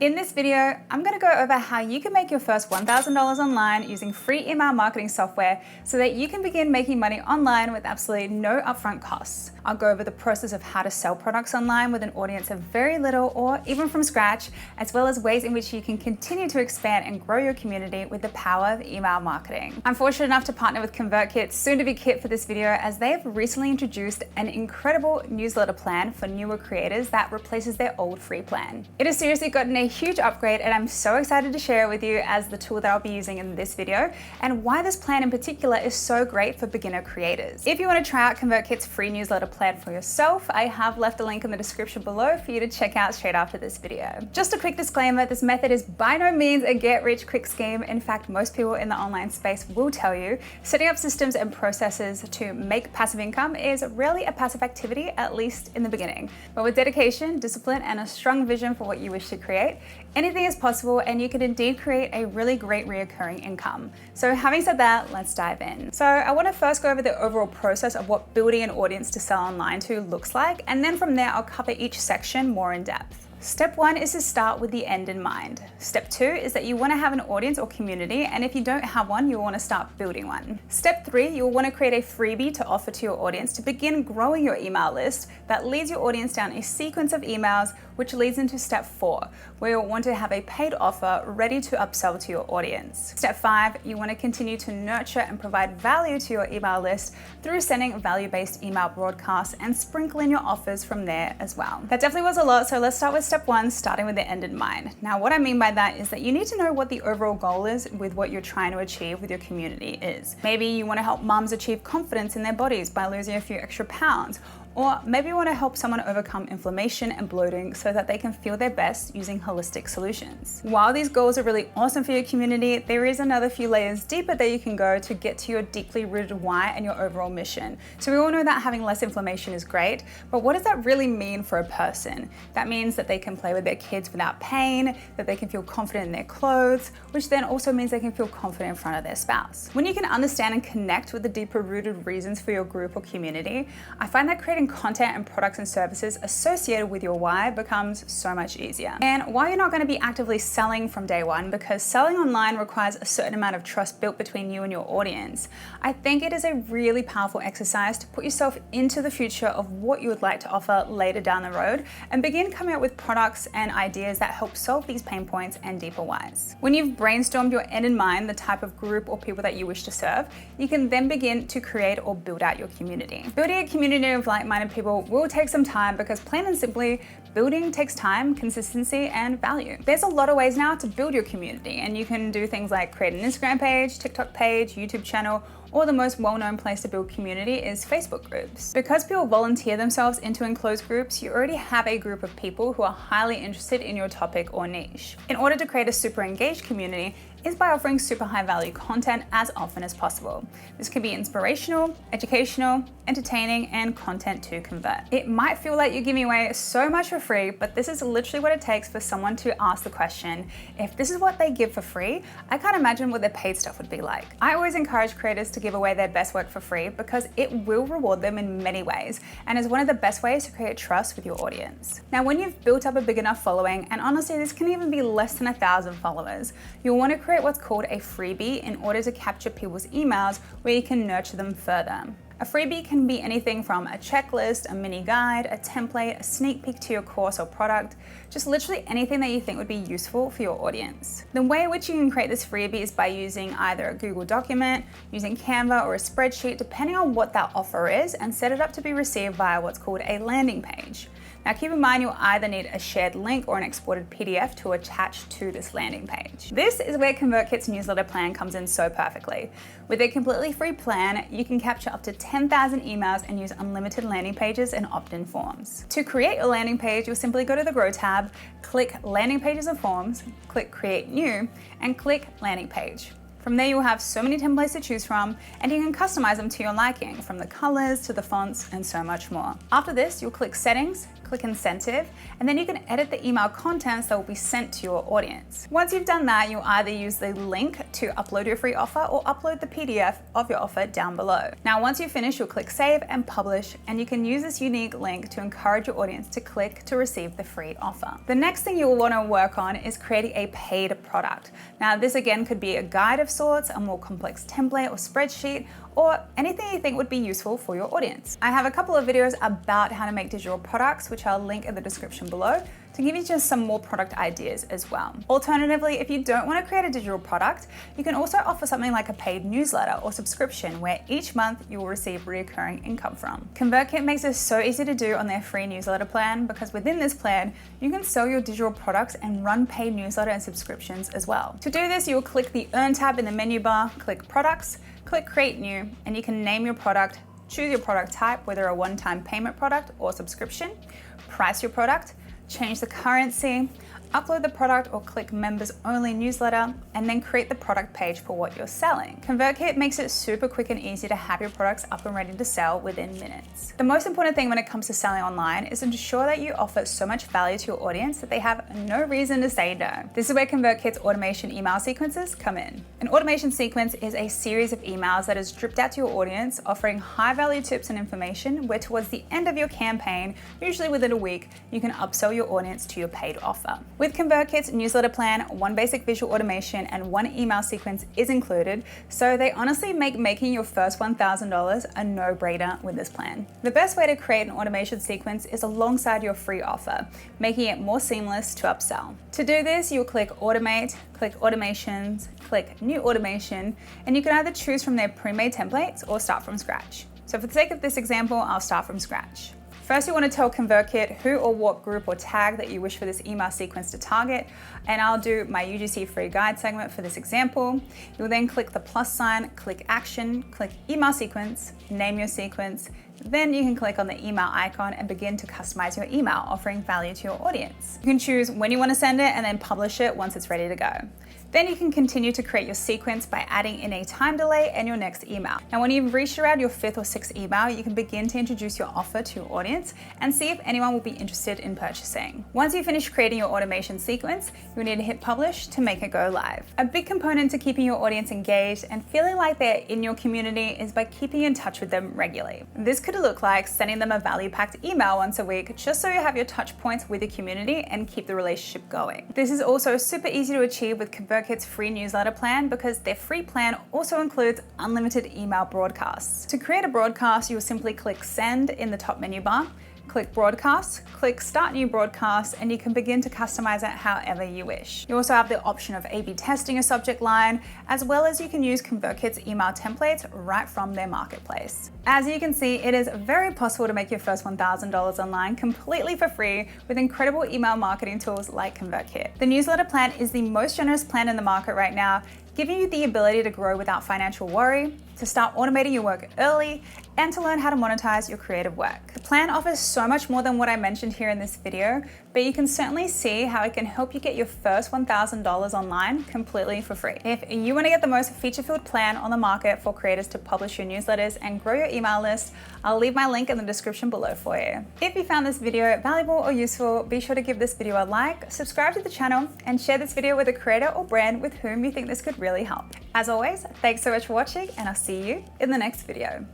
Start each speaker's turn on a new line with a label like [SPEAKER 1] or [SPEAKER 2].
[SPEAKER 1] In this video, I'm going to go over how you can make your first $1,000 online using free email marketing software so that you can begin making money online with absolutely no upfront costs. I'll go over the process of how to sell products online with an audience of very little or even from scratch, as well as ways in which you can continue to expand and grow your community with the power of email marketing. I'm fortunate enough to partner with ConvertKit, soon to be Kit, for this video, as they have recently introduced an incredible newsletter plan for newer creators that replaces their old free plan. It has seriously gotten a huge upgrade, and I'm so excited to share it with you as the tool that I'll be using in this video and why this plan in particular is so great for beginner creators. If you want to try out ConvertKit's free newsletter plan for yourself, I have left a link in the description below for you to check out straight after this video. Just a quick disclaimer, this method is by no means a get-rich-quick scheme. In fact, most people in the online space will tell you setting up systems and processes to make passive income is rarely a passive activity, at least in the beginning. But with dedication, discipline, and a strong vision for what you wish to create, anything is possible, and you can indeed create a really great reoccurring income. So having said that, let's dive in. So I want to first go over the overall process of what building an audience to sell online to looks like, and then from there I'll cover each section more in depth. Step 1 is to start with the end in mind. Step 2 is that you want to have an audience or community, and if you don't have one, you'll want to start building one. Step 3, you'll want to create a freebie to offer to your audience to begin growing your email list that leads your audience down a sequence of emails, which leads into step 4, where you'll want to have a paid offer ready to upsell to your audience. Step 5, you want to continue to nurture and provide value to your email list through sending value-based email broadcasts and sprinkle in your offers from there as well. That definitely was a lot, so let's start with step 1, starting with the end in mind. Now, what I mean by that is that you need to know what the overall goal is with what you're trying to achieve with your community is. Maybe you want to help moms achieve confidence in their bodies by losing a few extra pounds. Or maybe you want to help someone overcome inflammation and bloating so that they can feel their best using holistic solutions. While these goals are really awesome for your community, there is another few layers deeper that you can go to get to your deeply rooted why and your overall mission. So we all know that having less inflammation is great, but what does that really mean for a person? That means that they can play with their kids without pain, that they can feel confident in their clothes, which then also means they can feel confident in front of their spouse. When you can understand and connect with the deeper rooted reasons for your group or community, I find that creating content and products and services associated with your why becomes so much easier. And while you're not going to be actively selling from day one, because selling online requires a certain amount of trust built between you and your audience, I think it is a really powerful exercise to put yourself into the future of what you would like to offer later down the road and begin coming up with products and ideas that help solve these pain points and deeper whys. When you've brainstormed your end in mind, the type of group or people that you wish to serve, you can then begin to create or build out your community. Building a community of like-minded people will take some time because plain and simply, building takes time, consistency, and value. There's a lot of ways now to build your community, and you can do things like create an Instagram page, TikTok page, YouTube channel, or the most well-known place to build community is Facebook groups. Because people volunteer themselves into enclosed groups, you already have a group of people who are highly interested in your topic or niche. In order to create a super engaged community is by offering super high value content as often as possible. This can be inspirational, educational, entertaining, and content to convert. It might feel like you're giving away so much for free, but this is literally what it takes for someone to ask the question, if this is what they give for free, I can't imagine what their paid stuff would be like. I always encourage creators to give away their best work for free because it will reward them in many ways and is one of the best ways to create trust with your audience. Now, when you've built up a big enough following, and honestly this can even be less than 1,000 followers, you'll want to create what's called a freebie in order to capture people's emails where you can nurture them further. A freebie can be anything from a checklist, a mini guide, a template, a sneak peek to your course or product, just literally anything that you think would be useful for your audience. The way in which you can create this freebie is by using either a Google document, using Canva, or a spreadsheet, depending on what that offer is, and set it up to be received via what's called a landing page. Now keep in mind, you'll either need a shared link or an exported PDF to attach to this landing page. This is where ConvertKit's newsletter plan comes in so perfectly. With a completely free plan, you can capture up to 10,000 emails and use unlimited landing pages and opt-in forms. To create your landing page, you'll simply go to the Grow tab, click Landing Pages and Forms, click Create New, and click Landing Page. From there, you'll have so many templates to choose from, and you can customize them to your liking, from the colors to the fonts and so much more. After this, you'll click Settings, click Incentive, and then you can edit the email contents that will be sent to your audience. Once you've done that, you'll either use the link to upload your free offer or upload the PDF of your offer down below. Now, once you finish, you'll click Save and Publish, and you can use this unique link to encourage your audience to click to receive the free offer. The next thing you'll want to work on is creating a paid product. Now, this again could be a guide of sorts, a more complex template or spreadsheet, or anything you think would be useful for your audience. I have a couple of videos about how to make digital products, which I'll link in the description below, to give you just some more product ideas as well. Alternatively, if you don't want to create a digital product, you can also offer something like a paid newsletter or subscription where each month you will receive recurring income from. ConvertKit makes this so easy to do on their free newsletter plan, because within this plan, you can sell your digital products and run paid newsletter and subscriptions as well. To do this, you'll click the Earn tab in the menu bar, click Products, click Create New, and you can name your product, choose your product type, whether a one-time payment product or subscription, price your product, change the currency, upload the product or click members only newsletter, and then create the product page for what you're selling. ConvertKit makes it super quick and easy to have your products up and ready to sell within minutes. The most important thing when it comes to selling online is to ensure that you offer so much value to your audience that they have no reason to say no. This is where ConvertKit's automation email sequences come in. An automation sequence is a series of emails that is dripped out to your audience, offering high value tips and information where towards the end of your campaign, usually within a week, you can upsell your audience to your paid offer. With ConvertKit's newsletter plan, one basic visual automation and one email sequence is included, so they honestly make making your first $1,000 a no-brainer with this plan. The best way to create an automation sequence is alongside your free offer, making it more seamless to upsell. To do this, you'll click Automate, click Automations, click New Automation, and you can either choose from their pre-made templates or start from scratch. So for the sake of this example, I'll start from scratch. First, you want to tell ConvertKit who or what group or tag that you wish for this email sequence to target, and I'll do my UGC free guide segment for this example. You'll then click the plus sign, click Action, click Email Sequence, name your sequence, then you can click on the email icon and begin to customize your email, offering value to your audience. You can choose when you want to send it and then publish it once it's ready to go. Then you can continue to create your sequence by adding in a time delay and your next email. Now, when you've reached around your 5th or 6th email, you can begin to introduce your offer to your audience and see if anyone will be interested in purchasing. Once you finish creating your automation sequence, you'll need to hit publish to make it go live. A big component to keeping your audience engaged and feeling like they're in your community is by keeping in touch with them regularly. This could look like sending them a value-packed email once a week, just so you have your touch points with the community and keep the relationship going. This is also super easy to achieve with ConvertKit's free newsletter plan, because their free plan also includes unlimited email broadcasts. To create a broadcast, you'll simply click Send in the top menu bar, click Broadcast, click Start New Broadcast, and you can begin to customize it however you wish. You also have the option of A/B testing a subject line, as well as you can use ConvertKit's email templates right from their marketplace. As you can see, it is very possible to make your first $1,000 online completely for free with incredible email marketing tools like ConvertKit. The newsletter plan is the most generous plan in the market right now, giving you the ability to grow without financial worry, to start automating your work early, and to learn how to monetize your creative work. The plan offers so much more than what I mentioned here in this video, but you can certainly see how it can help you get your first $1,000 online completely for free. If you want to get the most feature-filled plan on the market for creators to publish your newsletters and grow your email list, I'll leave my link in the description below for you. If you found this video valuable or useful, be sure to give this video a like, subscribe to the channel, and share this video with a creator or brand with whom you think this could really help. As always, thanks so much for watching, and I'll see you in the next video.